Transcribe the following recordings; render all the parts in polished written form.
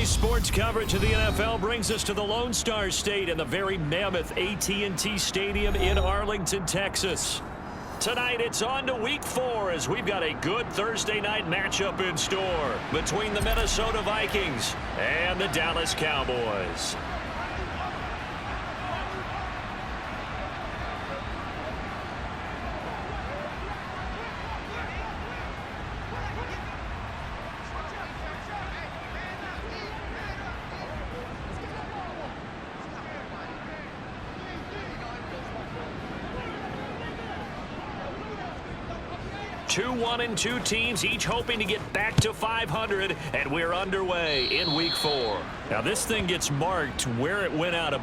Today's sports coverage of the NFL brings us to the Lone Star State in the very mammoth AT&T Stadium in Arlington, Texas. Tonight, it's on to Week 4 as we've got a good Thursday night matchup in store between the Minnesota Vikings and the Dallas Cowboys. Two 1-2 teams, each hoping to get back to 500, and we're underway in Week 4. Now, this thing gets marked where it went out of.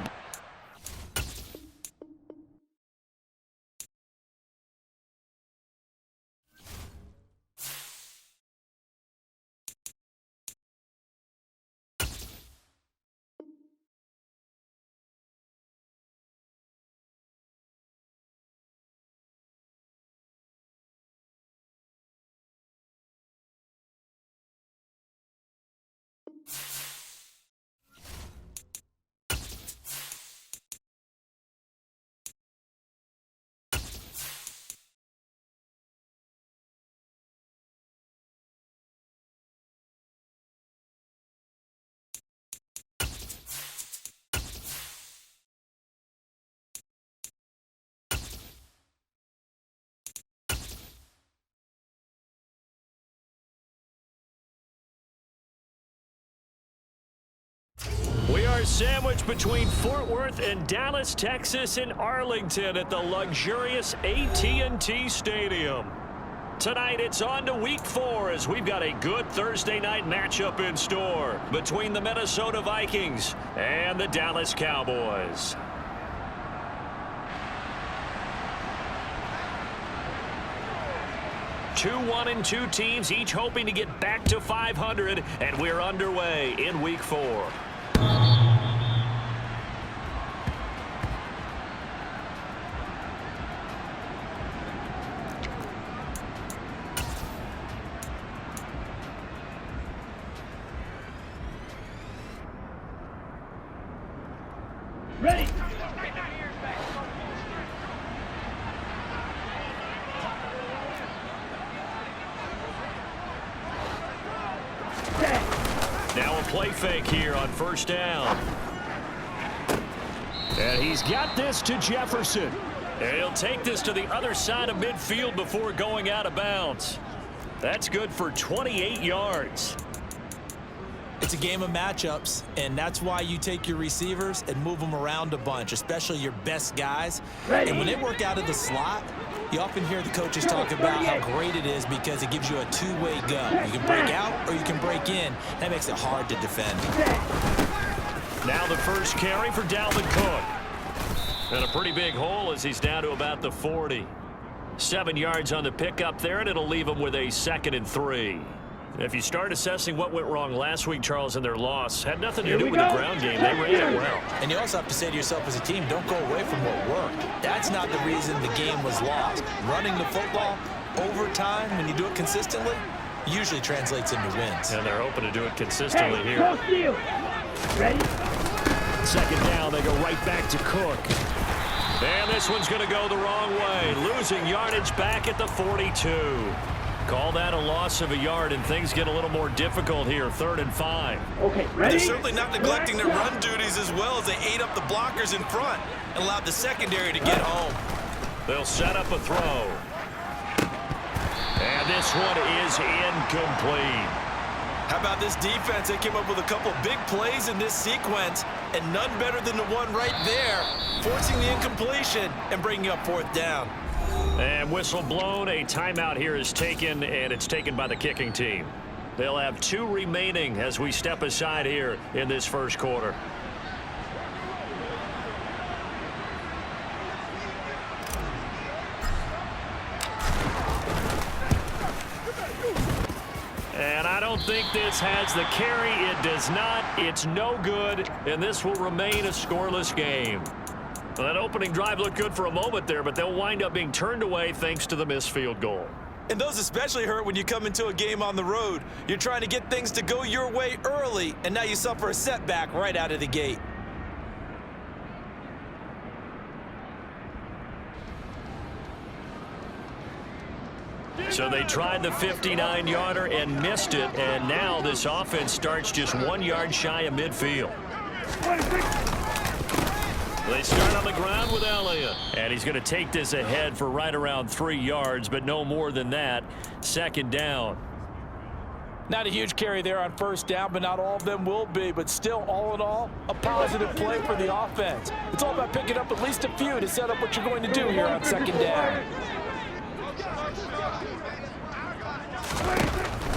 We are sandwiched between Fort Worth and Dallas, Texas, in Arlington at the luxurious AT&T Stadium. Tonight, it's on to Week 4 as we've got a good Thursday night matchup in store between the Minnesota Vikings and the Dallas Cowboys. Two 1-2 teams, each hoping to get back to 500, and we're underway in Week 4. Ready. Now a play fake here on first down. And he's got this to Jefferson. And he'll take this to the other side of midfield before going out of bounds. That's good for 28 yards. It's a game of matchups, and that's why you take your receivers and move them around a bunch, especially your best guys. And when they work out of the slot, you often hear the coaches talk about how great it is because it gives you a two-way go. You can break out or you can break in. That makes it hard to defend. Now the first carry for Dalvin Cook. And a pretty big hole as he's down to about the 40. 7 yards on the pickup there, and it'll leave him with a 2nd and 3. If you start assessing what went wrong last week, Charles, in their loss, had nothing to do with the ground game. They ran it well. And you also have to say to yourself as a team, don't go away from what worked. That's not the reason the game was lost. Running the football over time, when you do it consistently, usually translates into wins. And they're hoping to do it consistently here. Ready? 2nd down, they go right back to Cook. And this one's going to go the wrong way. Losing yardage back at the 42. Call that a loss of a yard, and things get a little more difficult here. 3rd and 5. Okay, ready? They're certainly not neglecting their run duties as well as they ate up the blockers in front and allowed the secondary to get home. They'll set up a throw. And this one is incomplete. How about this defense? They came up with a couple big plays in this sequence, and none better than the one right there, forcing the incompletion and bringing up 4th down. And whistle blown. A timeout here is taken, and it's taken by the kicking team. They'll have 2 remaining as we step aside here in this first quarter. And I don't think this has the carry. It does not. It's no good, and this will remain a scoreless game. Well, that opening drive looked good for a moment there, but they'll wind up being turned away thanks to the missed field goal. And those especially hurt when you come into a game on the road. You're trying to get things to go your way early, and now you suffer a setback right out of the gate. So they tried the 59-yarder and missed it, and now this offense starts just 1 yard shy of midfield. They start on the ground with Elliott, and he's going to take this ahead for right around 3 yards, but no more than that. Second down. Not a huge carry there on first down, but not all of them will be. But still, all in all, a positive play for the offense. It's all about picking up at least a few to set up what you're going to do here on second down.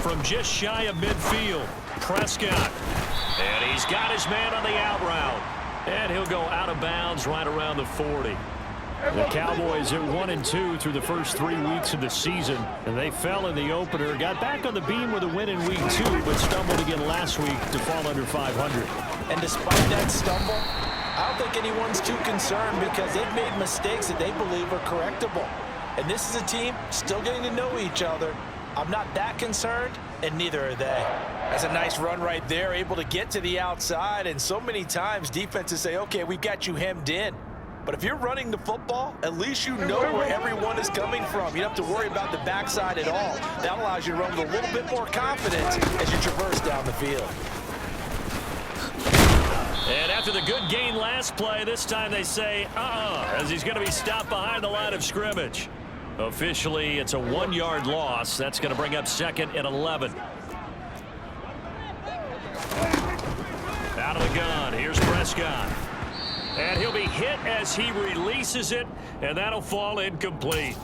From just shy of midfield, Prescott. And he's got his man on the out route. And he'll go out of bounds right around the 40. The Cowboys at 1-2 through the first 3 weeks of the season. And they fell in the opener, got back on the beam with a win in week 2, but stumbled again last week to fall under 500. And despite that stumble, I don't think anyone's too concerned because they've made mistakes that they believe are correctable. And this is a team still getting to know each other. I'm not that concerned, and neither are they. That's a nice run right there, able to get to the outside, and so many times defenses say, okay, we've got you hemmed in. But if you're running the football, at least you know where everyone is coming from. You don't have to worry about the backside at all. That allows you to run with a little bit more confidence as you traverse down the field. And after the good gain last play, this time they say, as he's going to be stopped behind the line of scrimmage. Officially, it's a 1 yard loss. That's going to bring up second and 11. Out of the gun, here's Prescott. And he'll be hit as he releases it, and that'll fall incomplete.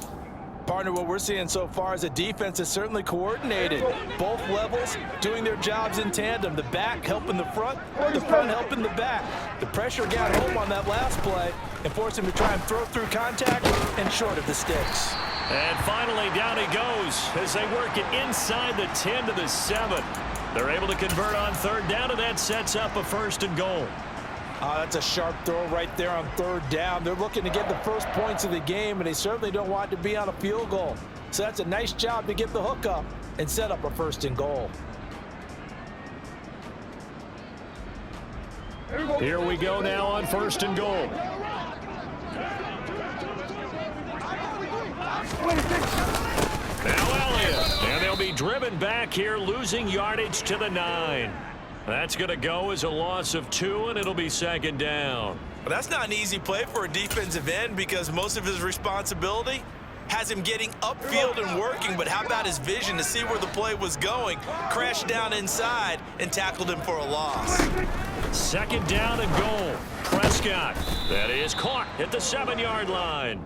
Partner, what we're seeing so far is the defense is certainly coordinated. Both levels doing their jobs in tandem. The back helping the front helping the back. The pressure got home on that last play and forced him to try and throw through contact and short of the sticks. And finally, down he goes as they work it inside the 10 to the 7. They're able to convert on third down, and that sets up a 1st and goal. That's a sharp throw right there on third down. They're looking to get the first points of the game, and they certainly don't want to be on a field goal. So that's a nice job to get the hook up and set up a 1st and goal. Here we go now on 1st and goal. Now Elliott, and they'll be driven back here, losing yardage to the 9. That's going to go as a loss of 2, and it'll be second down. Well, that's not an easy play for a defensive end because most of his responsibility has him getting upfield and working, but how about his vision to see where the play was going, crashed down inside, and tackled him for a loss. Second down and goal. Prescott, that is caught at the 7-yard line.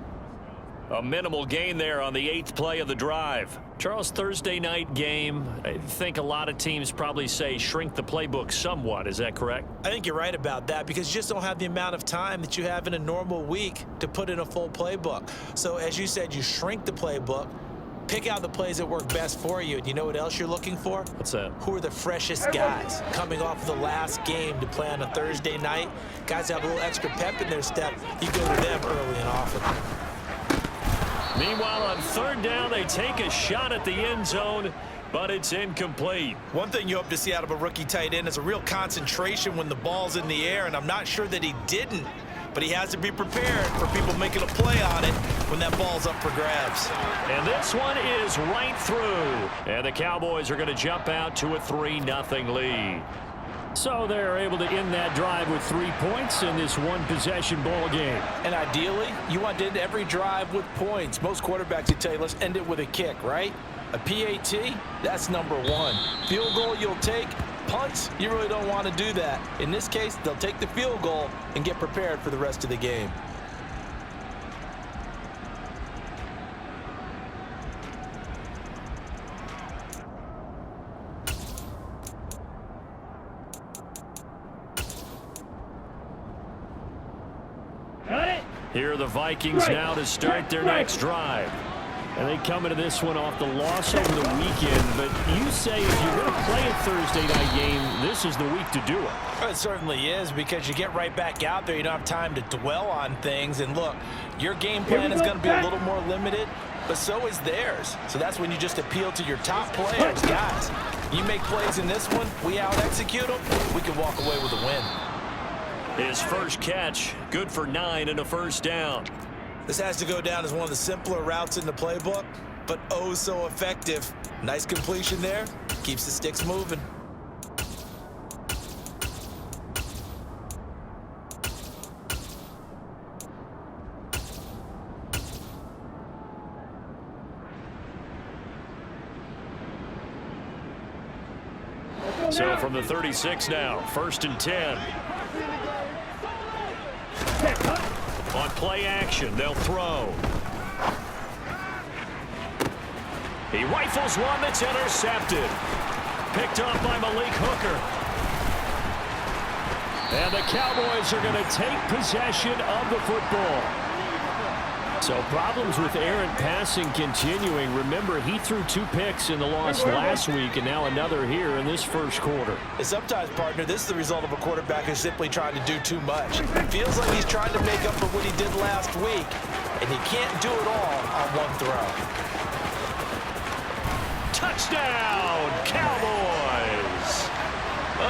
A minimal gain there on the 8th play of the drive. Charles, Thursday night game, I think a lot of teams probably say shrink the playbook somewhat. Is that correct? I think you're right about that because you just don't have the amount of time that you have in a normal week to put in a full playbook. So as you said, you shrink the playbook, pick out the plays that work best for you. And you know what else you're looking for? What's that? Who are the freshest guys coming off of the last game to play on a Thursday night? Guys have a little extra pep in their step. You go to them early and often. Meanwhile, on third down, they take a shot at the end zone, but it's incomplete. One thing you hope to see out of a rookie tight end is a real concentration when the ball's in the air, and I'm not sure that he didn't, but he has to be prepared for people making a play on it when that ball's up for grabs. And this one is right through, and the Cowboys are going to jump out to a 3-0 lead. So they're able to end that drive with 3 points in this one-possession ball game. And ideally, you want to end every drive with points. Most quarterbacks would tell you, let's end it with a kick, right? A PAT, that's number 1. Field goal you'll take. Punts, you really don't want to do that. In this case, they'll take the field goal and get prepared for the rest of the game. Here are the Vikings now to start their next drive. And they come into this one off the loss over the weekend. But you say if you're going to play a Thursday night game, this is the week to do it. Well, it certainly is because you get right back out there. You don't have time to dwell on things. And look, your game plan is going to be a little more limited. but so is theirs. So that's when you just appeal to your top players. Guys, you make plays in this one, we out-execute them, we can walk away with a win. His first catch, good for 9 and a first down. This has to go down as one of the simpler routes in the playbook, but oh so effective. Nice completion there, keeps the sticks moving. So from the 36 now, 1st and 10. On play action, they'll throw. He rifles one that's intercepted. Picked up by Malik Hooker. And the Cowboys are going to take possession of the football. So problems with errant passing continuing. Remember, he threw 2 picks in the loss last week and now another here in this first quarter. And sometimes, partner, this is the result of a quarterback who's simply trying to do too much. It feels like he's trying to make up for what he did last week, and he can't do it all on one throw. Touchdown, Cowboys!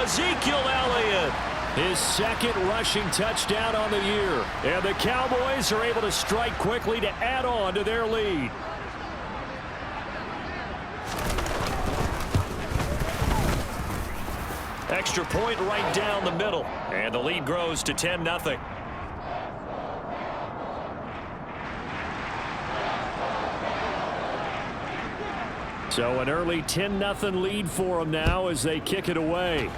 Ezekiel Elliott, his 2nd rushing touchdown on the year. And the Cowboys are able to strike quickly to add on to their lead. Extra point right down the middle. And the lead grows to 10-0. So an early 10-0 lead for them now as they kick it away.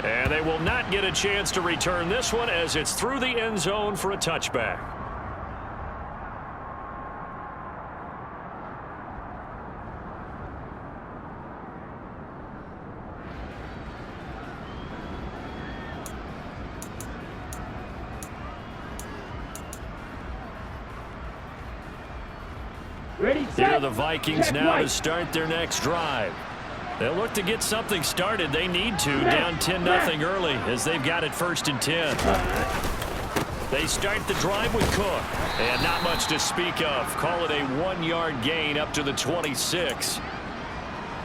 And they will not get a chance to return this one as it's through the end zone for a touchback. Ready, Here set. are the Vikings now to start their next drive. They'll look to get something started. They need to, down 10-0 early as they've got it 1st and 10. They start the drive with Cook. And not much to speak of. Call it a 1-yard gain up to the 26.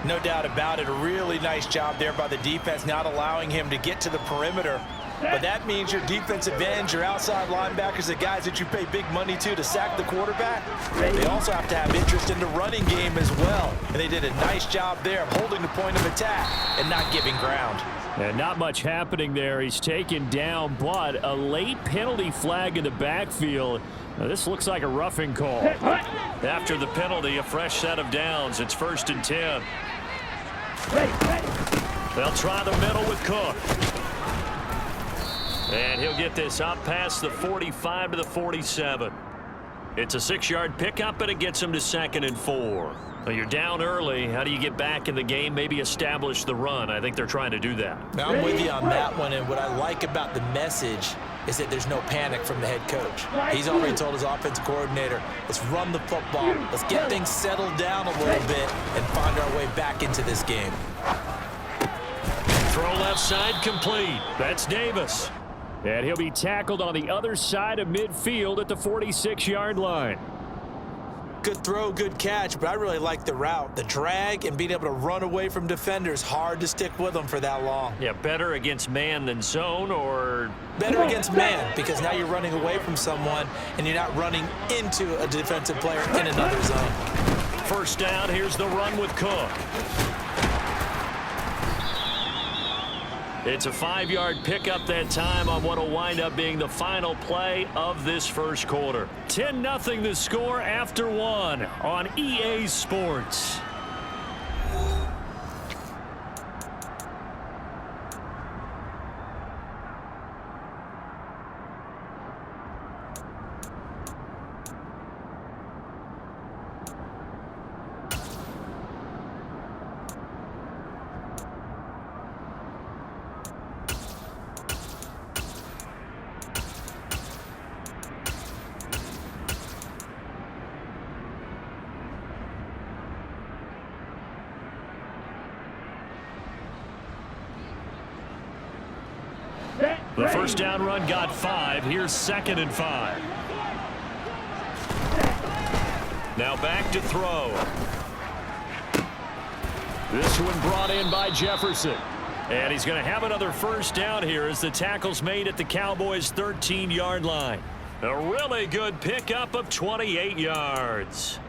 No doubt about it. A really nice job there by the defense, not allowing him to get to the perimeter. But that means your defensive ends, your outside linebackers, the guys that you pay big money to sack the quarterback, they also have to have interest in the running game as well. And they did a nice job there of holding the point of attack and not giving ground. And not much happening there. He's taken down, but a late penalty flag in the backfield. Now, this looks like a roughing call. After the penalty, a fresh set of downs. It's 1st and 10. They'll try the middle with Cook. And he'll get this up past the 45 to the 47. It's a 6-yard pickup, and it gets him to 2nd and 4. Well, you're down early. How do you get back in the game? Maybe establish the run. I think they're trying to do that. Now, I'm with you on that one, and what I like about the message is that there's no panic from the head coach. He's already told his offensive coordinator, let's run the football. Let's get things settled down a little bit and find our way back into this game. Throw left side complete. That's Davis. And he'll be tackled on the other side of midfield at the 46-yard line. Good throw, good catch, but I really like the route. The drag and being able to run away from defenders, hard to stick with them for that long. Yeah, better against man than zone, or? Better against man, because now you're running away from someone and you're not running into a defensive player in another zone. 1st down, here's the run with Cook. It's a 5-yard pickup that time on what will wind up being the final play of this first quarter. 10-0 the score after 1 on EA Sports. The 1st down run got 5. Here's 2nd and 5. Now back to throw. This one brought in by Jefferson. And he's going to have another first down here as the tackle's made at the Cowboys' 13-yard line. A really good pickup of 28 yards.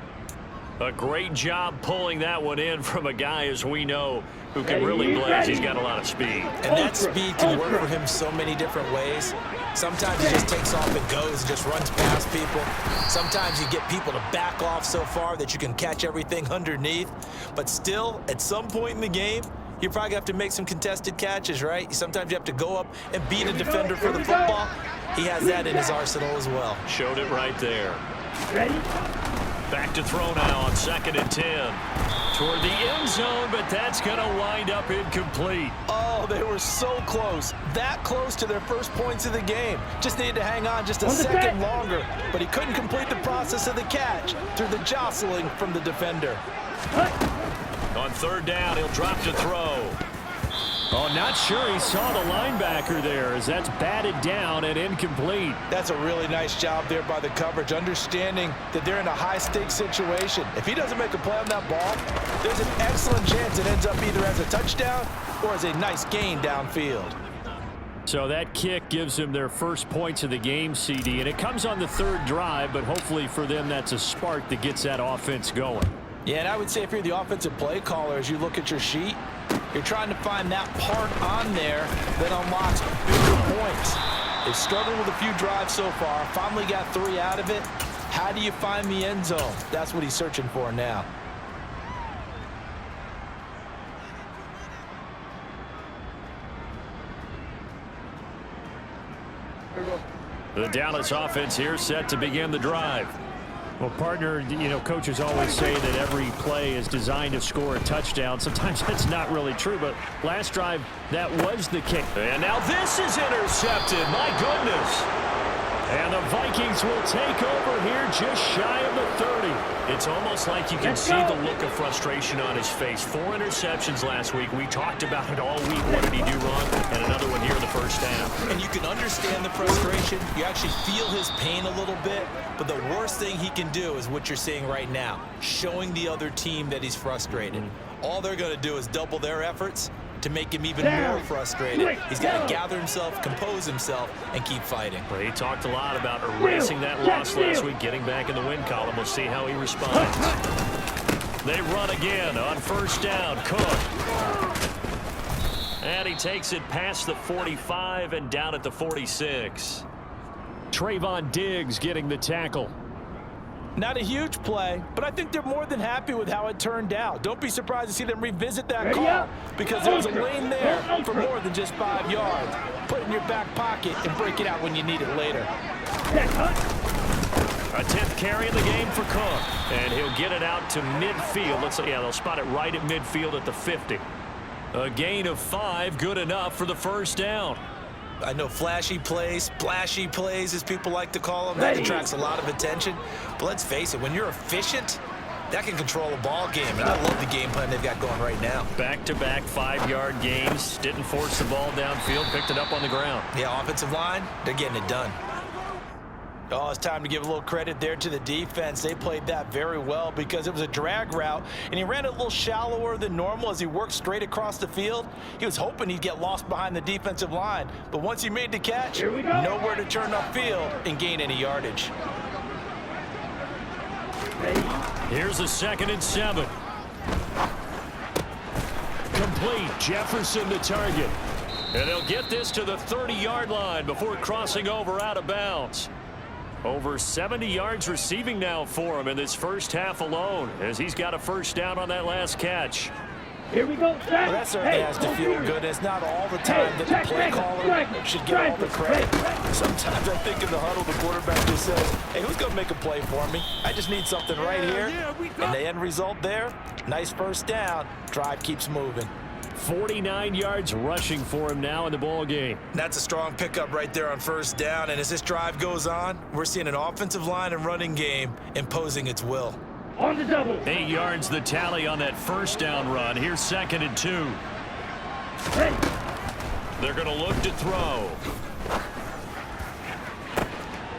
A great job pulling that one in from a guy, as we know, who can really blaze. He's got a lot of speed. And that speed can work for him so many different ways. Sometimes he just takes off and goes and just runs past people. Sometimes you get people to back off so far that you can catch everything underneath. But still, at some point in the game, you probably have to make some contested catches, right? Sometimes you have to go up and beat a defender for the football. He has that in his arsenal as well. Showed it right there. Ready? Back to throw now on 2nd and 10. Toward the end zone, but that's going to wind up incomplete. Oh, they were so close. That close to their first points of the game. Just needed to hang on just a second longer. But he couldn't complete the process of the catch through the jostling from the defender. On 3rd down, he'll drop to throw. Oh, not sure he saw the linebacker there as that's batted down and incomplete. That's a really nice job there by the coverage, understanding that they're in a high-stakes situation. If he doesn't make a play on that ball, there's an excellent chance it ends up either as a touchdown or as a nice gain downfield. So that kick gives them their first points of the game, CD, and it comes on the 3rd drive, but hopefully for them that's a spark that gets that offense going. Yeah, and I would say if you're the offensive play caller, as you look at your sheet, you're trying to find that part on there that unlocks bigger points. They've struggled with a few drives so far, finally got 3 out of it. How do you find the end zone? That's what he's searching for now. The Dallas offense here set to begin the drive. Well, partner, you know, coaches always say that every play is designed to score a touchdown. Sometimes that's not really true, but last drive, that was the kick. And now this is intercepted. My goodness. And the Vikings will take over here just shy of the 30. It's almost like you can see the look of frustration on his face. 4 interceptions last week. We talked about it all week. What did he do wrong? And another one here in the first half. And you can understand the frustration. You actually feel his pain a little bit. But the worst thing he can do is what you're seeing right now, showing the other team that he's frustrated. All they're going to do is double their efforts to make him even more frustrated. He's got to gather himself, compose himself, and keep fighting. Well, he talked a lot about erasing that loss last week, getting back in the win column. We'll see how he responds. They run again on 1st down. Cook. And he takes it past the 45 and down at the 46. Trayvon Diggs getting the tackle. Not a huge play, but I think they're more than happy with how it turned out. Don't be surprised to see them revisit that call because there was a lane there for more than just 5 yards. Put it in your back pocket and break it out when you need it later. A 10th carry in the game for Cook, and he'll get it out to midfield. They'll spot it right at midfield at the 50. A gain of 5, good enough for the first down. I know flashy plays, splashy plays, as people like to call them. That attracts a lot of attention. But let's face it, when you're efficient, that can control a ball game. And I love the game plan they've got going right now. Back-to-back 5-yard gains. Didn't force the ball downfield. Picked it up on the ground. Yeah, offensive line, they're getting it done. Oh, it's time to give a little credit there to the defense. They played that very well because it was a drag route, and he ran it a little shallower than normal as he worked straight across the field. He was hoping he'd get lost behind the defensive line, but once he made the catch, nowhere to turn upfield and gain any yardage. Here's a 2nd and 7. Complete. Jefferson the target. And they'll get this to the 30-yard line before crossing over out of bounds. Over 70 yards receiving now for him in this first half alone, as he's got a first down on that last catch. Here we go, Well, that certainly has to feel good. It's not all the time that the play caller should get all the credit. Sometimes I think in the huddle, the quarterback just says, hey, who's going to make a play for me? I just need something right here. And the end result there, nice first down. Drive keeps moving. 49 yards rushing for him now in the ball game. That's a strong pickup right there on first down. And as this drive goes on, we're seeing an offensive line and running game imposing its will. On the double. 8 yards the tally on that first down run. Here's 2nd and 2. They're going to look to throw.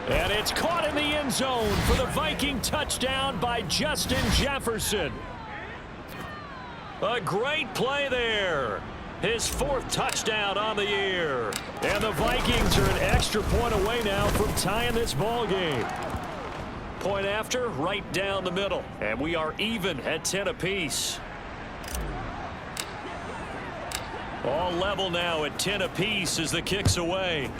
And it's caught in the end zone for the Viking touchdown by Justin Jefferson. A great play there. His 4th touchdown on the year. And the Vikings are an extra point away now from tying this ball game. Point after, right down the middle. And we are even at 10 apiece. All level now at 10 apiece as the kick's away.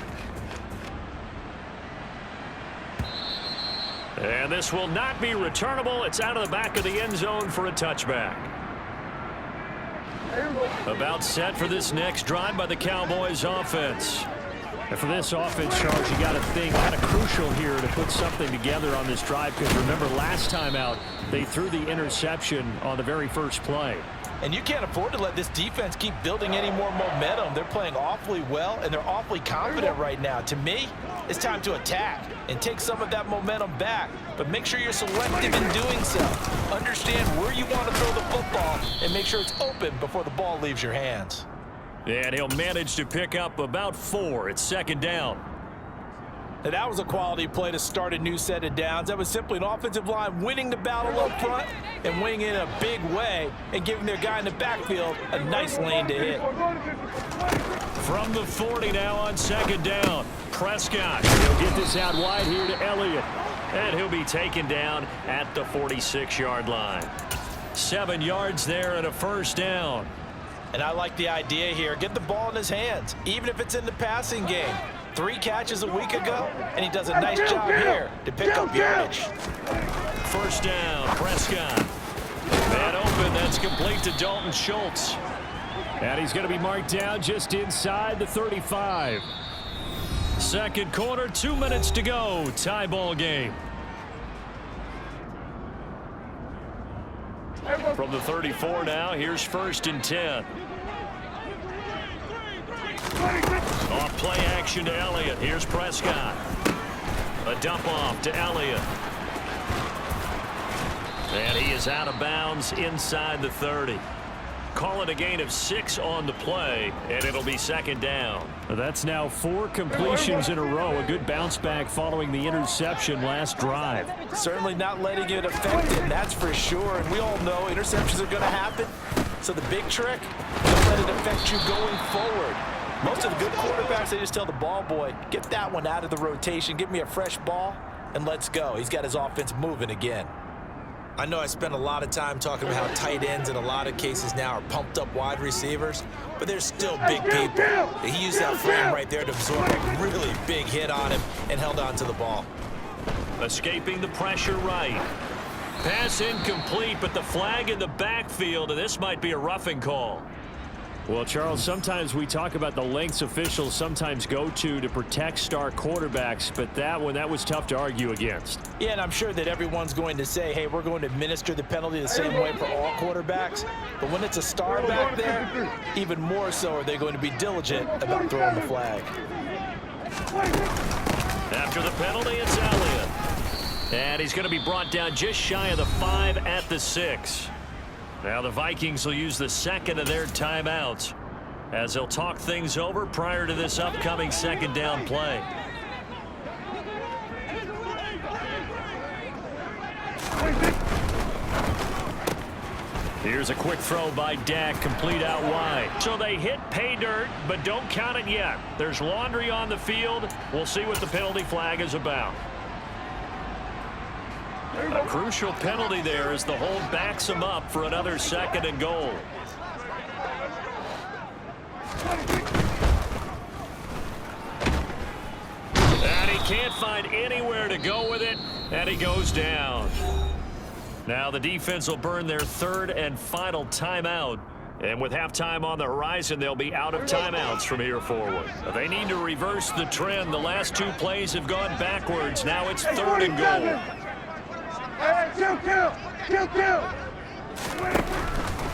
And this will not be returnable. It's out of the back of the end zone for a touchback. About set for this next drive by the Cowboys offense. And for this offense, Charles, you got to think kind of crucial here to put something together on this drive, because remember last time out they threw the interception on the very first play. And you can't afford to let this defense keep building any more momentum. They're playing awfully well, and they're awfully confident right now. To me, it's time to attack and take some of that momentum back. But make sure you're selective in doing so. Understand where you want to throw the football and make sure it's open before the ball leaves your hands. And he'll manage to pick up about 4. It's 2nd down. Now, that was a quality play to start a new set of downs. That was simply an offensive line winning the battle up front and winning in a big way and giving their guy in the backfield a nice lane to hit. From the 40 now on 2nd down. Prescott, he'll get this out wide here to Elliott. And he'll be taken down at the 46-yard line. 7 yards there and a 1st down. And I like the idea here. Get the ball in his hands, even if it's in the passing game. 3 catches a week ago, and he does a nice job here to pick up yardage. 1st down, Prescott. Man open, that's complete to Dalton Schultz. And he's going to be marked down just inside the 35. 2nd quarter, 2 minutes to go. Tie ball game. From the 34 now, here's 1st and 10. Off play action to Elliott. Here's Prescott. A dump off to Elliott. And he is out of bounds inside the 30. Call it a gain of 6 on the play, and it'll be 2nd down. That's now 4 completions in a row. A good bounce back following the interception last drive. Certainly not letting it affect him, that's for sure. And we all know interceptions are going to happen. So the big trick, don't let it affect you going forward. Most of the good quarterbacks, they just tell the ball boy, get that one out of the rotation, give me a fresh ball, and let's go. He's got his offense moving again. I know I spent a lot of time talking about how tight ends in a lot of cases now are pumped up wide receivers, but they're still big people. He used that frame right there to absorb a really big hit on him and held on to the ball. Escaping the pressure right. Pass incomplete, but the flag in the backfield, and this might be a roughing call. Well, Charles, sometimes we talk about the lengths officials sometimes go to protect star quarterbacks, but that was tough to argue against. Yeah, and I'm sure that everyone's going to say, hey, we're going to administer the penalty the same way for all quarterbacks. But when it's a star back there, even more so are they going to be diligent about throwing the flag. After the penalty, it's Elliott. And he's going to be brought down just shy of the 5 at the 6. Now the Vikings will use the 2nd of their timeouts as they'll talk things over prior to this upcoming 2nd down play. Here's a quick throw by Dak, complete out wide. So they hit pay dirt, but don't count it yet. There's laundry on the field. We'll see what the penalty flag is about. A crucial penalty there as the hold backs him up for another 2nd and goal. And he can't find anywhere to go with it, and he goes down. Now the defense will burn their 3rd and final timeout. And with halftime on the horizon, they'll be out of timeouts from here forward. They need to reverse the trend. The last 2 plays have gone backwards. Now it's 3rd and goal. Kill.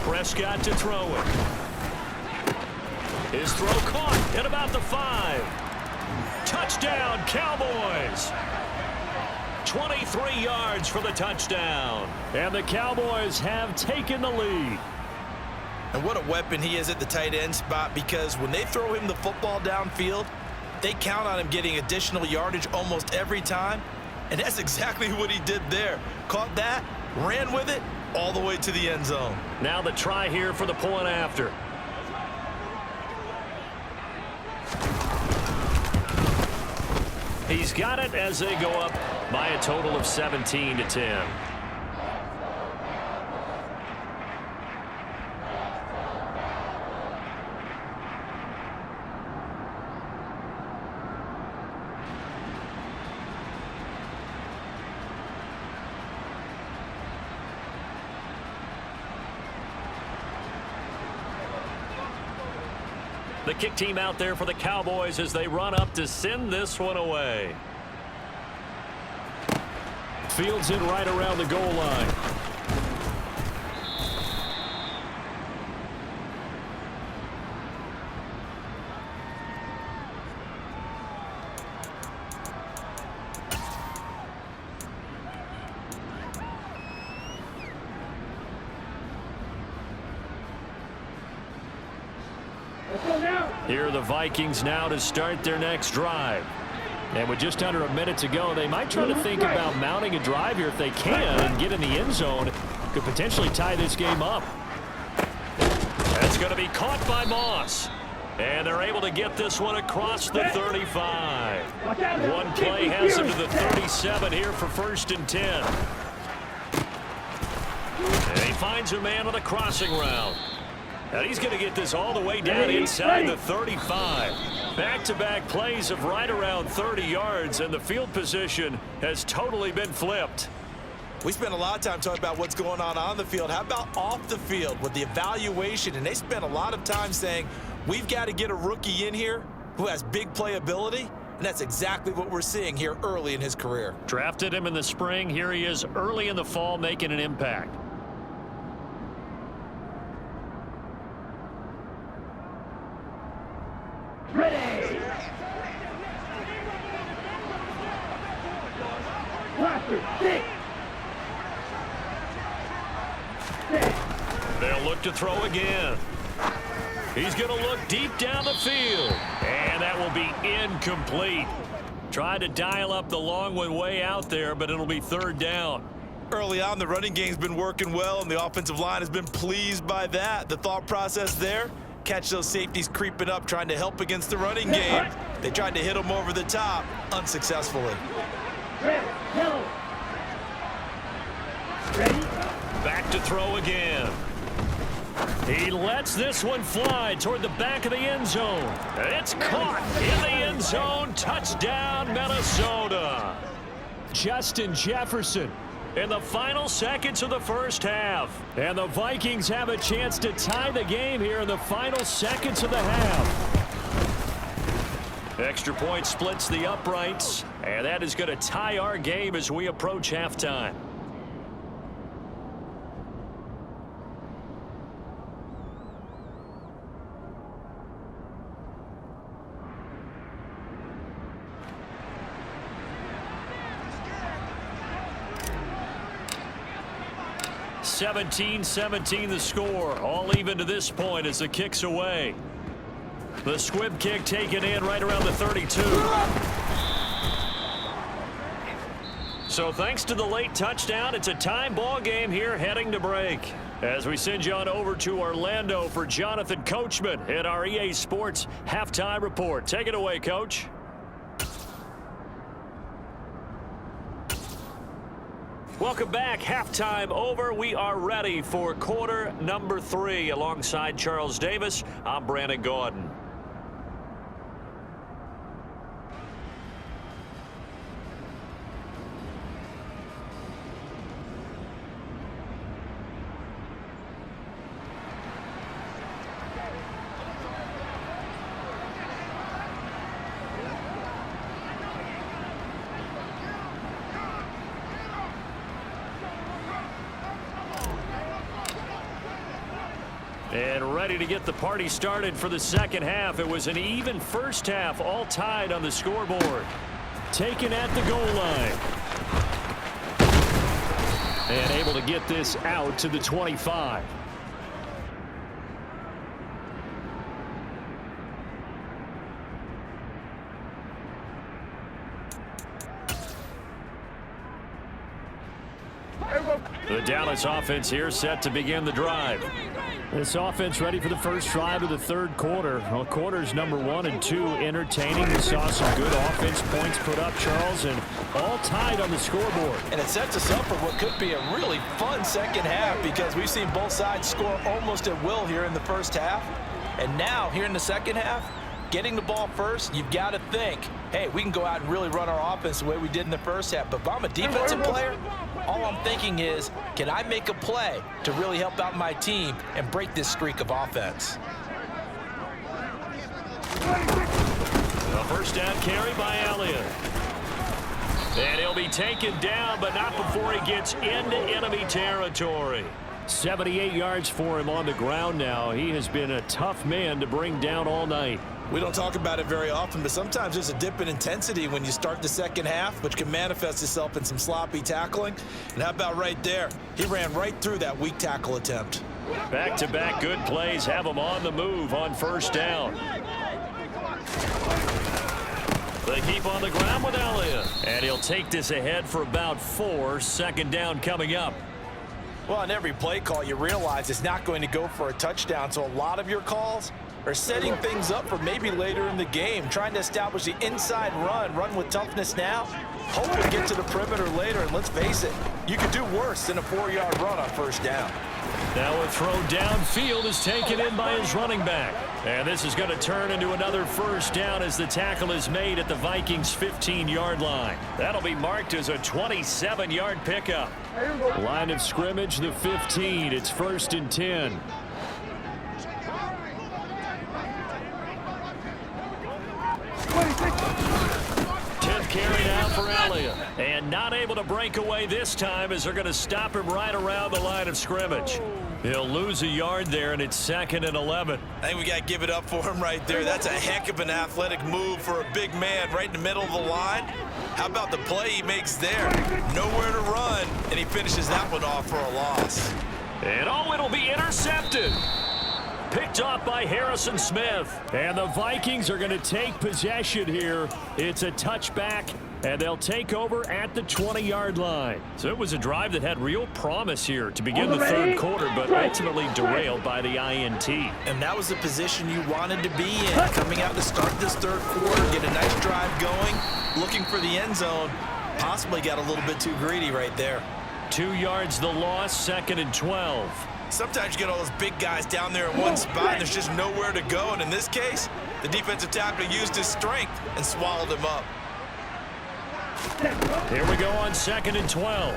Prescott to throw it. His throw caught at about the 5. Touchdown, Cowboys. 23 yards for the touchdown. And the Cowboys have taken the lead. And what a weapon he is at the tight end spot, because when they throw him the football downfield, They count on him getting additional yardage almost every time, and that's exactly what he did there. Caught that, ran with it, all the way to the end zone. Now the try here for the point after. He's got it as they go up by a total of 17-10. The kick team out there for the Cowboys as they run up to send this one away. Fields it right around the goal line. Here are the Vikings now to start their next drive. And with just under a minute to go, they might try to think about mounting a drive here if they can and get in the end zone. Could potentially tie this game up. That's going to be caught by Moss. And they're able to get this one across the 35. One play has him to the 37 here for 1st and 10. And he finds a man on the crossing route. And he's going to get this all the way down inside the 35. Back-to-back plays of right around 30 yards, and the field position has totally been flipped. We spent a lot of time talking about what's going on the field. How about off the field with the evaluation? And they spent a lot of time saying, we've got to get a rookie in here who has big playability, and that's exactly what we're seeing here early in his career. Drafted him in the spring. Here he is early in the fall making an impact. Ready. They'll look to throw again. He's going to look deep down the field. And that will be incomplete. Tried to dial up the long one way out there, but it'll be 3rd down. Early on, the running game's been working well, and the offensive line has been pleased by that. The thought process there, catch those safeties creeping up, trying to help against the running game. They tried to hit them over the top, unsuccessfully. Back to throw again. He lets this one fly toward the back of the end zone. It's caught in the end zone. Touchdown, Minnesota. Justin Jefferson in the final seconds of the first half. And the Vikings have a chance to tie the game here in the final seconds of the half. Extra point splits the uprights, and that is going to tie our game as we approach halftime. (17-17) the score, all even to this point as the kick's away. The squib kick taken in right around the 32. So thanks to the late touchdown, it's a time ball game here heading to break. As we send you on over to Orlando for Jonathan Coachman in our EA Sports Halftime Report. Take it away, Coach. Welcome back. Halftime over. We are ready for quarter number 3. Alongside Charles Davis, I'm Brandon Gordon. And ready to get the party started for the second half. It was an even first half, all tied on the scoreboard. Taken at the goal line. And able to get this out to the 25. The Dallas offense here set to begin the drive. This offense ready for the first drive of the third quarter. Well, quarters number 1 and 2 entertaining. We saw some good offense points put up, Charles, and all tied on the scoreboard. And it sets us up for what could be a really fun second half because we've seen both sides score almost at will here in the first half. And now, here in the second half, getting the ball first, you've got to think, hey, we can go out and really run our offense the way we did in the first half. But if I'm a defensive player, all I'm thinking is, can I make a play to really help out my team and break this streak of offense? A first down carry by Elliott. And he'll be taken down, but not before he gets into enemy territory. 78 yards for him on the ground now. He has been a tough man to bring down all night. We don't talk about it very often, but sometimes there's a dip in intensity when you start the second half, which can manifest itself in some sloppy tackling. And how about right there? He ran right through that weak tackle attempt. Back-to-back good plays have him on the move on first down. They keep on the ground with Elliott. And he'll take this ahead for about 4. Second down coming up. Well, on every play call, you realize it's not going to go for a touchdown, so a lot of your calls are setting things up for maybe later in the game, trying to establish the inside run with toughness now, hope to get to the perimeter later, and let's face it, you could do worse than a 4-yard run on first down. Now a throw downfield is taken in by his running back. And this is going to turn into another first down as the tackle is made at the Vikings' 15-yard line. That'll be marked as a 27-yard pickup. Line of scrimmage, the 15. It's 1st and 10. Carry now for Elliott. And not able to break away this time as they're going to stop him right around the line of scrimmage. He'll lose a yard there, and it's 2nd and 11. I think we got to give it up for him right there. That's a heck of an athletic move for a big man right in the middle of the line. How about the play he makes there? Nowhere to run, and he finishes that one off for a loss. And it'll be intercepted. Picked off by Harrison Smith. And the Vikings are going to take possession here. It's a touchback, and they'll take over at the 20-yard line. So it was a drive that had real promise here to begin the third quarter, but ultimately derailed by the INT. And that was the position you wanted to be in, coming out to start this third quarter, get a nice drive going, looking for the end zone. Possibly got a little bit too greedy right there. 2 yards the loss, 2nd and 12. Sometimes you get all those big guys down there in one spot, and there's just nowhere to go. And in this case, the defensive tackle used his strength and swallowed him up. Here we go on 2nd and 12.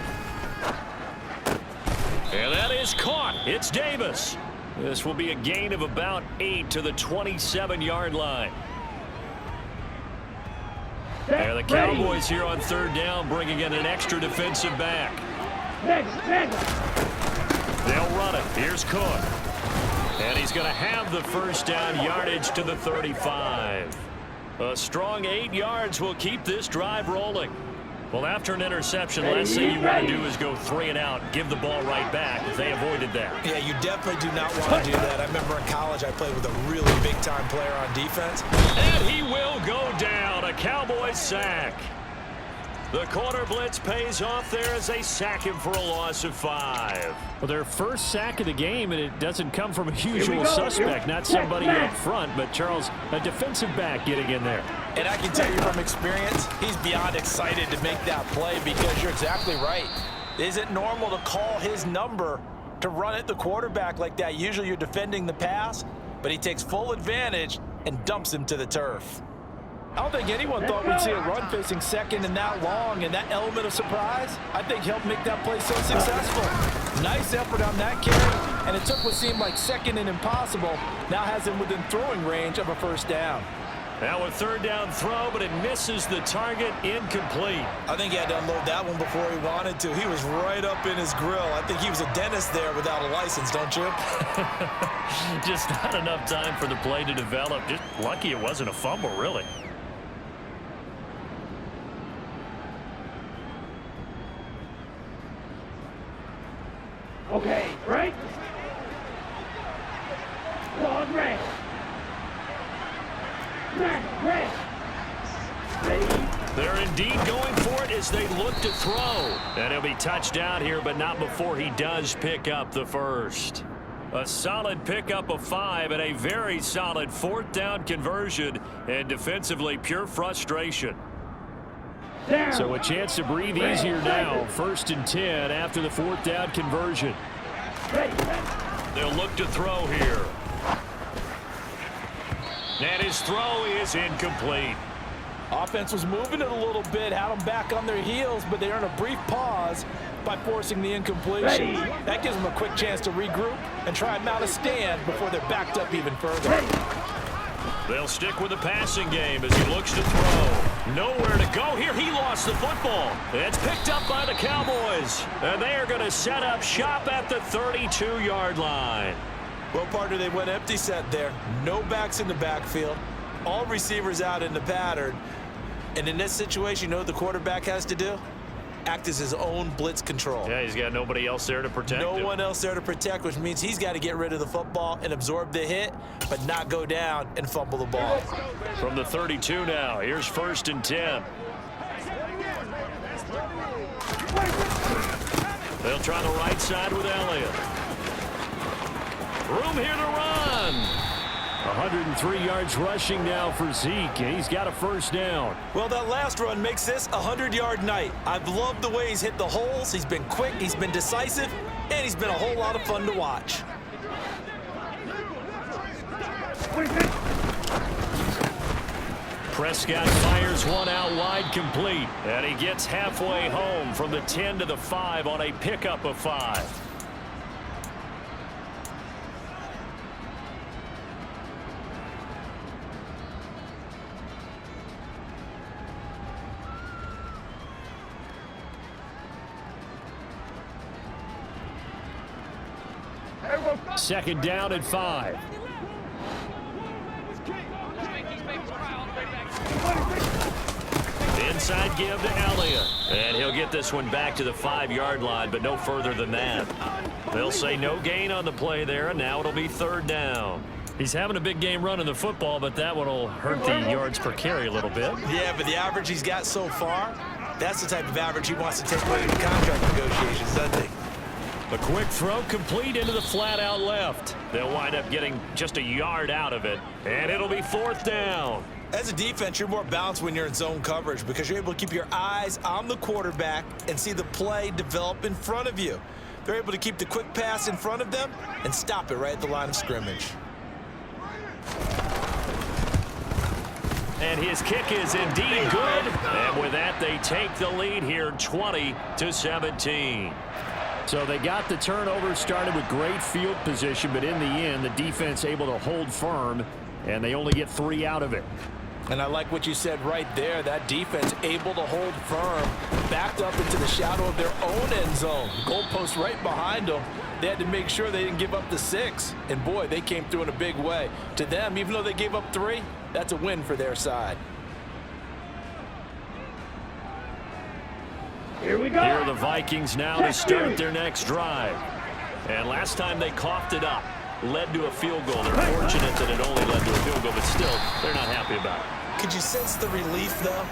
And that is caught. It's Davis. This will be a gain of about 8 to the 27-yard line. And the Cowboys here on 3rd down, bringing in an extra defensive back. They'll run it. Here's Cook. And he's going to have the first down, yardage to the 35. A strong 8 yards will keep this drive rolling. Well, after an interception, last thing you want to do is go 3 and out, give the ball right back. They avoided that. Yeah, you definitely do not want to do that. I remember in college I played with a really big-time player on defense. And he will go down. A Cowboys sack. The corner blitz pays off there as they sack him for a loss of 5. Well, their first sack of the game, and it doesn't come from a usual suspect, not somebody up front, but Charles, a defensive back getting in there. And I can tell you from experience, he's beyond excited to make that play because you're exactly right. It isn't normal to call his number to run at the quarterback like that. Usually you're defending the pass, but he takes full advantage and dumps him to the turf. I don't think anyone thought we'd see a run facing second and that long, and that element of surprise, I think, helped make that play so successful. Nice effort on that carry, and it took what seemed like second and impossible, now has him within throwing range of a first down. Now a 3rd down throw, but it misses the target, incomplete. I think he had to unload that one before he wanted to. He was right up in his grill. I think he was a dentist there without a license, don't you? Just not enough time for the play to develop. Just lucky it wasn't a fumble, really. Okay, right? Dog red. Red. Ready. They're indeed going for it as they look to throw. And he'll be touched down here, but not before he does pick up the first. A solid pickup of 5 and a very solid 4th down conversion, and defensively pure frustration. So a chance to breathe easier now. 1st and 10 after the 4th down conversion. They'll look to throw here. And his throw is incomplete. Offense was moving it a little bit, had them back on their heels, but they earned a brief pause by forcing the incompletion. That gives them a quick chance to regroup and try and mount a stand before they're backed up even further. They'll stick with the passing game as he looks to throw. Nowhere to go here. He lost the football. It's picked up by the Cowboys. And they are going to set up shop at the 32-yard line. Well, partner, they went empty set there. No backs in the backfield. All receivers out in the pattern. And in this situation, you know what the quarterback has to do? Act as his own blitz control. Yeah, he's got nobody else there to protect him. No one else there to protect, which means he's got to get rid of the football and absorb the hit, but not go down and fumble the ball. From the 32 now, here's 1st and 10. They'll try the right side with Elliott. Room here to run. 103 yards rushing now for Zeke, and he's got a 1st down. Well, that last run makes this a 100-yard night. I've loved the way he's hit the holes. He's been quick, he's been decisive, and he's been a whole lot of fun to watch. Prescott fires one out wide, complete, and he gets halfway home from the 10 to the 5 on a pickup of 5. Second down at 5. Inside give to Elliott. And he'll get this one back to the 5-yard line, but no further than that. They'll say no gain on the play there, and now it'll be 3rd down. He's having a big game running the football, but that one will hurt the yards per carry a little bit. Yeah, but the average he's got so far, that's the type of average he wants to take away in the contract negotiations, doesn't he? A quick throw complete into the flat out left. They'll wind up getting just a yard out of it, and it'll be 4th down. As a defense, you're more balanced when you're in zone coverage because you're able to keep your eyes on the quarterback and see the play develop in front of you. They're able to keep the quick pass in front of them and stop it right at the line of scrimmage. And his kick is indeed good. And with that, they take the lead here 20-17. So they got the turnover started with great field position, but in the end, the defense able to hold firm, and they only get 3 out of it. And I like what you said right there. That defense able to hold firm, backed up into the shadow of their own end zone. Goalpost right behind them. They had to make sure they didn't give up the 6. And, boy, they came through in a big way. To them, even though they gave up 3, that's a win for their side. Here we go. Here are the Vikings now to start their next drive. And last time they coughed it up, led to a field goal. They're fortunate that it only led to a field goal, but still, they're not happy about it. Could you sense the relief, though,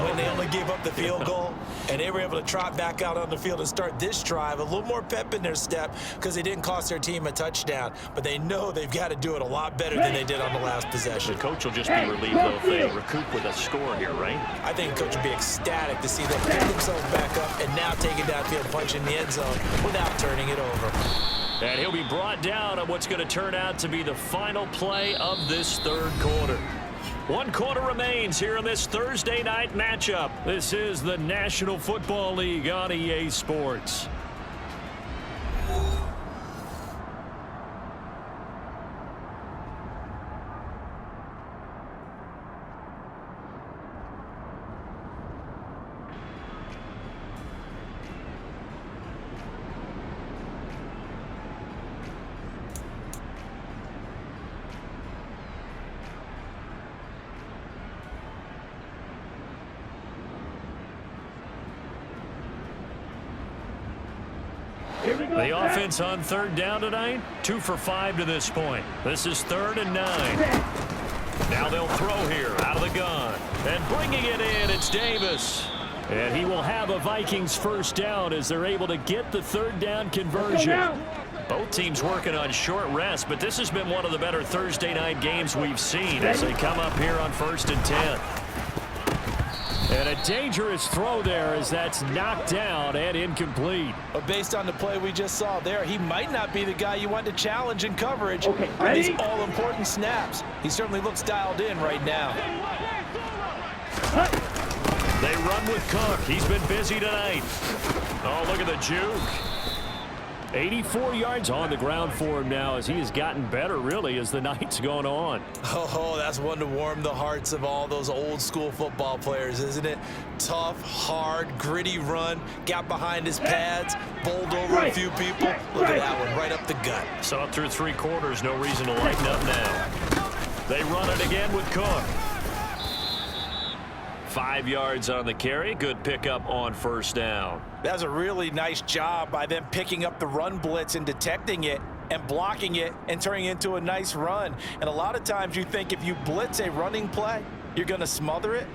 when they only gave up the field goal and they were able to trot back out on the field and start this drive? A little more pep in their step because they didn't cost their team a touchdown, but they know they've got to do it a lot better than they did on the last possession. The coach will just be relieved, though, if they recoup with a score here, right? I think the coach will be ecstatic to see them pick themselves back up and now take it downfield, punch in the end zone without turning it over. And he'll be brought down on what's going to turn out to be the final play of this 3rd quarter. 1 quarter remains here in this Thursday night matchup. This is the National Football League on EA Sports. The offense on 3rd down tonight, 2 for 5 to this point. This is 3rd and 9. Now they'll throw here out of the gun. And bringing it in, it's Davis. And he will have a Vikings first down as they're able to get the third down conversion. Both teams working on short rest, but this has been one of the better Thursday night games we've seen as they come up here on 1st and 10. And a dangerous throw there as that's knocked down and incomplete. But based on the play we just saw there, he might not be the guy you want to challenge in coverage on these all-important snaps. He certainly looks dialed in right now. They run with Cook. He's been busy tonight. Oh, look at the juke. 84 yards on the ground for him now as he has gotten better, really, as the night's gone on. Oh, that's one to warm the hearts of all those old-school football players, isn't it? Tough, hard, gritty run, got behind his pads, bowled over a few people. Look at that one, right up the gut. Saw it through 3 quarters, no reason to lighten up now. They run it again with Cook. 5 yards on the carry. Good pickup on first down. That's a really nice job by them picking up the run blitz and detecting it and blocking it and turning it into a nice run. And a lot of times you think if you blitz a running play, you're going to smother it.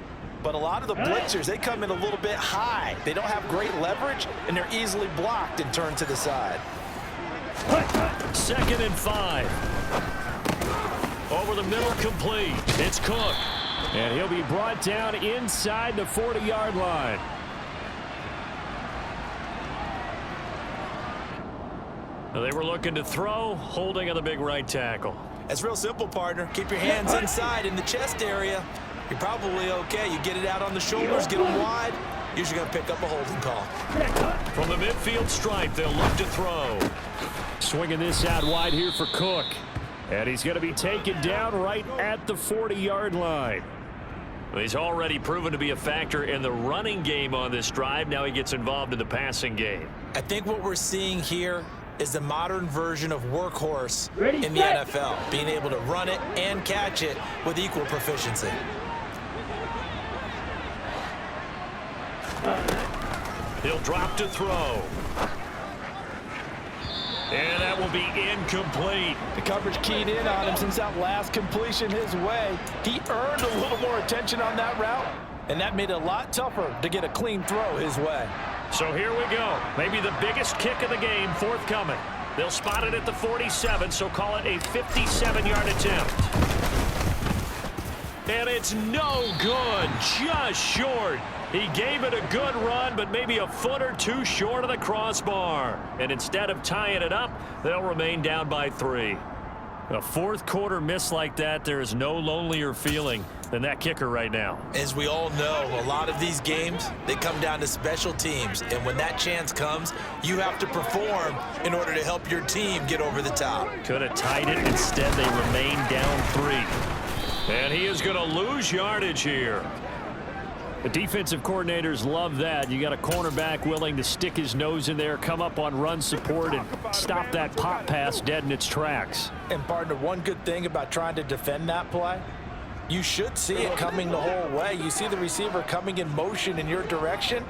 But a lot of the blitzers, they come in a little bit high. They don't have great leverage, and they're easily blocked and turned to the side. 2nd and 5. Over the middle, complete. It's Cook. And he'll be brought down inside the 40-yard line. They were looking to throw, holding on the big right tackle. It's real simple, partner. Keep your hands inside in the chest area. You're probably okay. You get it out on the shoulders, get them wide. Usually going to pick up a holding call. From the midfield stripe, they'll look to throw. Swinging this out wide here for Cook. And he's going to be taken down right at the 40-yard line. He's already proven to be a factor in the running game on this drive. Now he gets involved in the passing game. I think what we're seeing here is the modern version of workhorse in the NFL, being able to run it and catch it with equal proficiency. He'll drop to throw. And that will be incomplete. The coverage keyed in on him since that last completion his way. He earned a little more attention on that route, and that made it a lot tougher to get a clean throw his way. So here we go. Maybe the biggest kick of the game forthcoming. They'll spot it at the 47, so call it a 57-yard attempt. And it's no good, just short. He gave it a good run, but maybe a foot or two short of the crossbar. And instead of tying it up, they'll remain down by 3. A fourth quarter miss like that, there is no lonelier feeling than that kicker right now. As we all know, a lot of these games, they come down to special teams. And when that chance comes, you have to perform in order to help your team get over the top. Could have tied it. Instead, they remain down 3. And he is going to lose yardage here. The defensive coordinators love that. You got a cornerback willing to stick his nose in there, come up on run support, and stop that pop pass dead in its tracks. And, partner, one good thing about trying to defend that play, you should see it coming the whole way. You see the receiver coming in motion in your direction.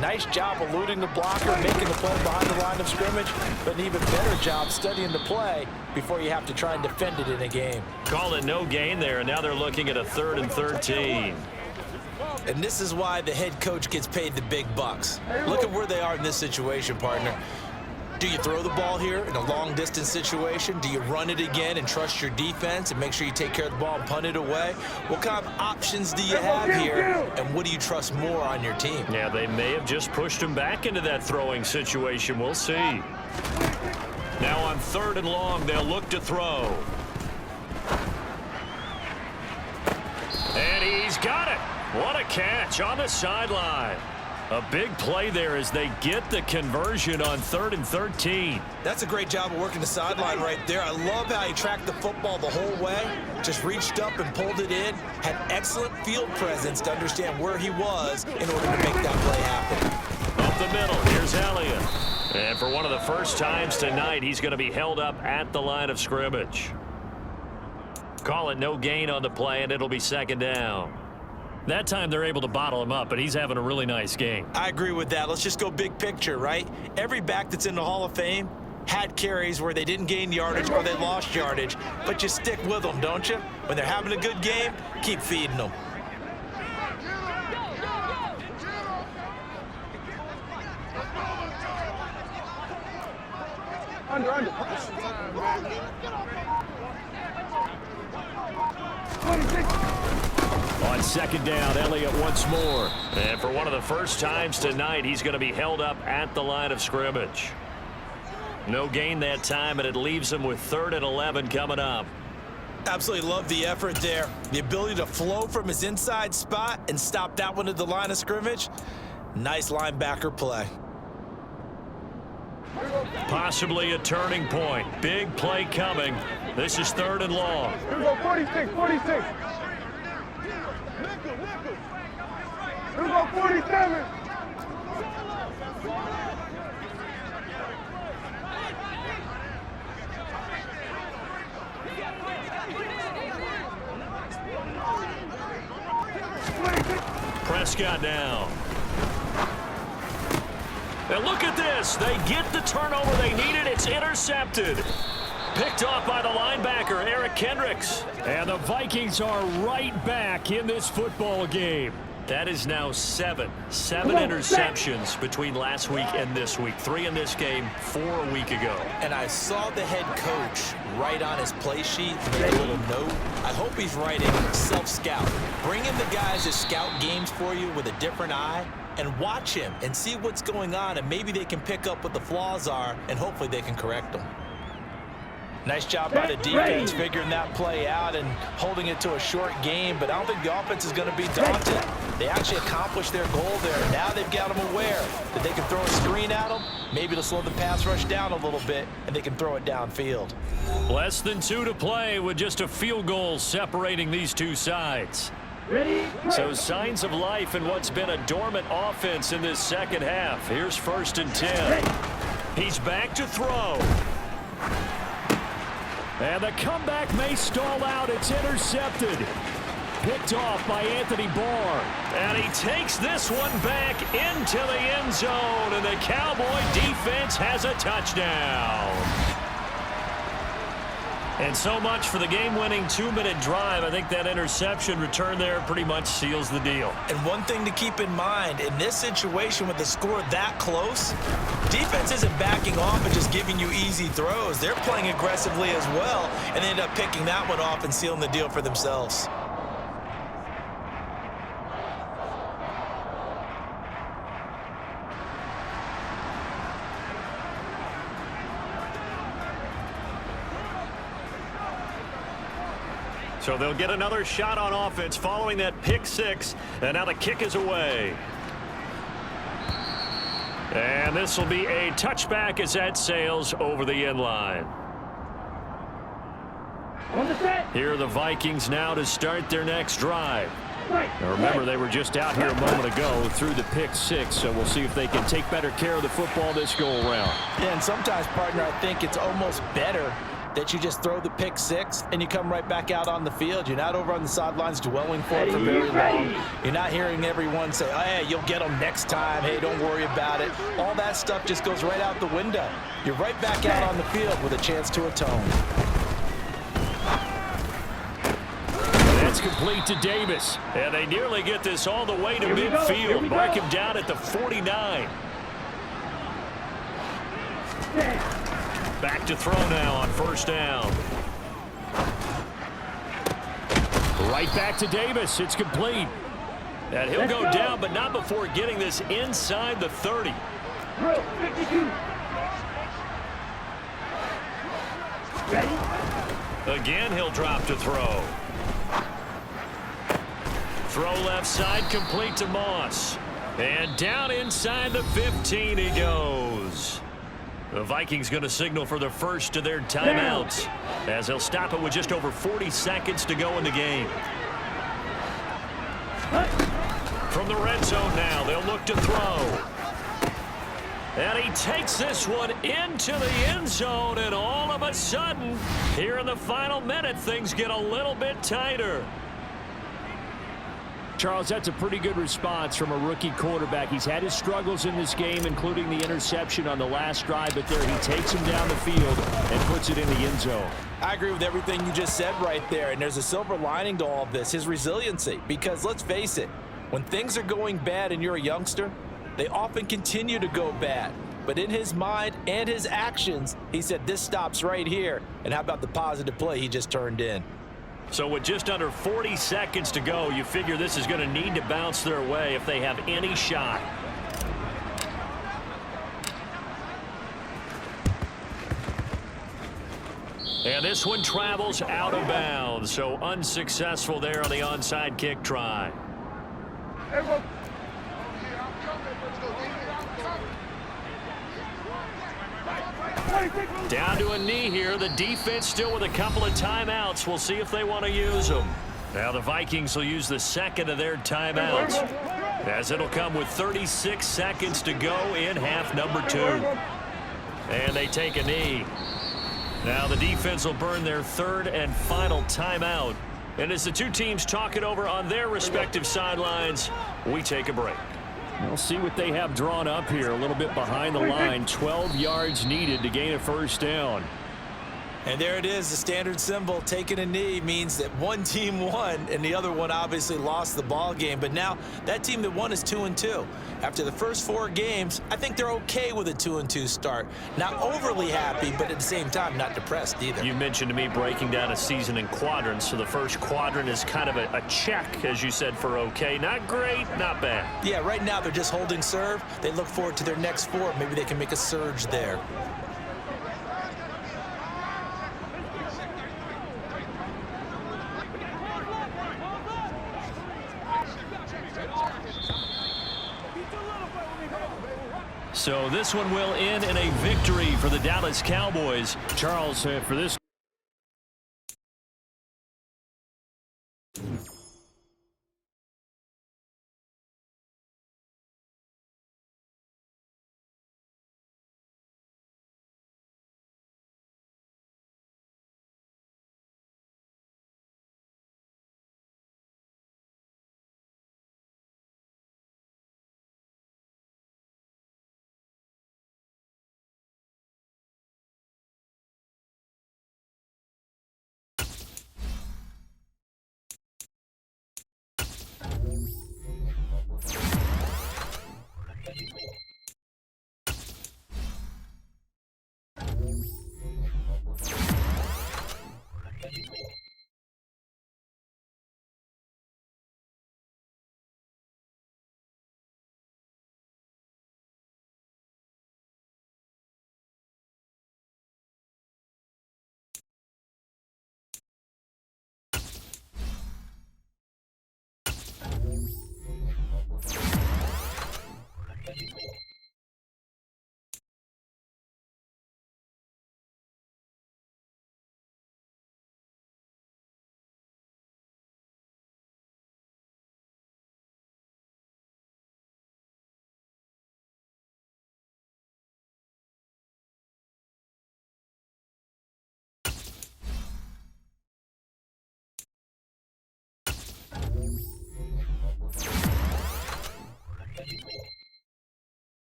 Nice job eluding the blocker, making the play behind the line of scrimmage, but an even better job studying the play before you have to try and defend it in a game. Call it no gain there, and now they're looking at a 3rd and 13. And this is why the head coach gets paid the big bucks. Look at where they are in this situation, partner. Do you throw the ball here in a long-distance situation? Do you run it again and trust your defense and make sure you take care of the ball and punt it away? What kind of options do you have here, and what do you trust more on your team? Yeah, they may have just pushed him back into that throwing situation. We'll see. Now on 3rd and long, they'll look to throw. And he's got it. What a catch on the sideline. A big play there as they get the conversion on 3rd and 13. That's a great job of working the sideline right there. I love how he tracked the football the whole way, just reached up and pulled it in, had excellent field presence to understand where he was in order to make that play happen. Up the middle, here's Elliott. And for one of the first times tonight, he's going to be held up at the line of scrimmage. Call it no gain on the play, and it'll be 2nd down. That time they're able to bottle him up, but he's having a really nice game. I agree with that. Let's just go big picture, right? Every back that's in the Hall of Fame had carries where they didn't gain yardage or they lost yardage, but you stick with them, don't you? When they're having a good game, keep feeding them. Under. On second down, Elliott once more. And for one of the first times tonight, he's going to be held up at the line of scrimmage. No gain that time, and it leaves him with 3rd and 11 coming up. Absolutely love the effort there. The ability to flow from his inside spot and stop that one at the line of scrimmage. Nice linebacker play. Possibly a turning point. Big play coming. This is 3rd and long. Here we go, 46. Here we go, 47. Prescott down. And look at this. They get the turnover they needed. It's intercepted. Picked off by the linebacker, Eric Kendricks. And the Vikings are right back in this football game. That is now 7 interceptions between last week and this week. 3 in this game, 4 a week ago. And I saw the head coach write on his play sheet, make a little note. I hope he's writing self-scout. Bring in the guys to scout games for you with a different eye and watch him and see what's going on, and maybe they can pick up what the flaws are, and hopefully they can correct them. Nice job by the defense figuring that play out and holding it to a short game, but I don't think the offense is going to be daunted. They actually accomplished their goal there. Now they've got them aware that they can throw a screen at them. Maybe to slow the pass rush down a little bit, and they can throw it downfield. Less than 2 to play with just a field goal separating these two sides. So signs of life in what's been a dormant offense in this second half. Here's 1st and 10. He's back to throw. And the comeback may stall out. It's intercepted. Picked off by Anthony Barr. And he takes this one back into the end zone. And the Cowboy defense has a touchdown. And so much for the game-winning 2-minute drive. I think that interception return there pretty much seals the deal. And one thing to keep in mind, in this situation with the score that close, defense isn't backing off and just giving you easy throws. They're playing aggressively as well, and they end up picking that one off and sealing the deal for themselves. So they'll get another shot on offense following that pick 6, and now the kick is away. And this will be a touchback as that sails over the end line. Here are the Vikings now to start their next drive. Now remember, they were just out here a moment ago through the pick 6, so we'll see if they can take better care of the football this go-around. Yeah, and sometimes, partner, I think it's almost better that you just throw the pick 6 and you come right back out on the field. You're not over on the sidelines dwelling for it for very long. You're not hearing everyone say, oh, hey, you'll get them next time. Hey, don't worry about it. All that stuff just goes right out the window. You're right back out on the field with a chance to atone. That's complete to Davis. And they nearly get this all the way to midfield. Mark him down at the 49. Back to throw now on 1st down. Right back to Davis. It's complete. And he'll go down, but not before getting this inside the 30. Again, he'll drop to throw. Throw left side, complete to Moss. And down inside the 15 he goes. The Vikings going to signal for the first of their timeouts, as they'll stop it with just over 40 seconds to go in the game. From the red zone now, they'll look to throw. And he takes this one into the end zone, and all of a sudden, here in the final minute, things get a little bit tighter. Charles, that's a pretty good response from a rookie quarterback. He's had his struggles in this game, including the interception on the last drive, but there he takes him down the field and puts it in the end zone. I agree with everything you just said right there, and there's a silver lining to all of this, his resiliency, because let's face it, when things are going bad and you're a youngster, they often continue to go bad. But in his mind and his actions, he said this stops right here. And how about the positive play he just turned in? So with just under 40 seconds to go, you figure this is going to need to bounce their way if they have any shot. And this one travels out of bounds, so unsuccessful there on the onside kick try. Down to a knee here. The defense still with a couple of timeouts. We'll see if they want to use them. Now the Vikings will use the second of their timeouts, as it'll come with 36 seconds to go in half number 2. And they take a knee. Now the defense will burn their third and final timeout. And as the two teams talk it over on their respective sidelines, we take a break. We'll see what they have drawn up here. A little bit behind the line. 12 yards needed to gain a first down. And there it is, the standard symbol. Taking a knee means that one team won and the other one obviously lost the ball game. But now that team that won is 2-2. After the first 4 games, I think they're okay with a 2-2 start. Not overly happy, but at the same time not depressed either. You mentioned to me breaking down a season in quadrants. So the first quadrant is kind of a check, as you said, for okay. Not great, not bad. Yeah, right now they're just holding serve. They look forward to their next 4. Maybe they can make a surge there. So this one will end in a victory for the Dallas Cowboys. Charles, for this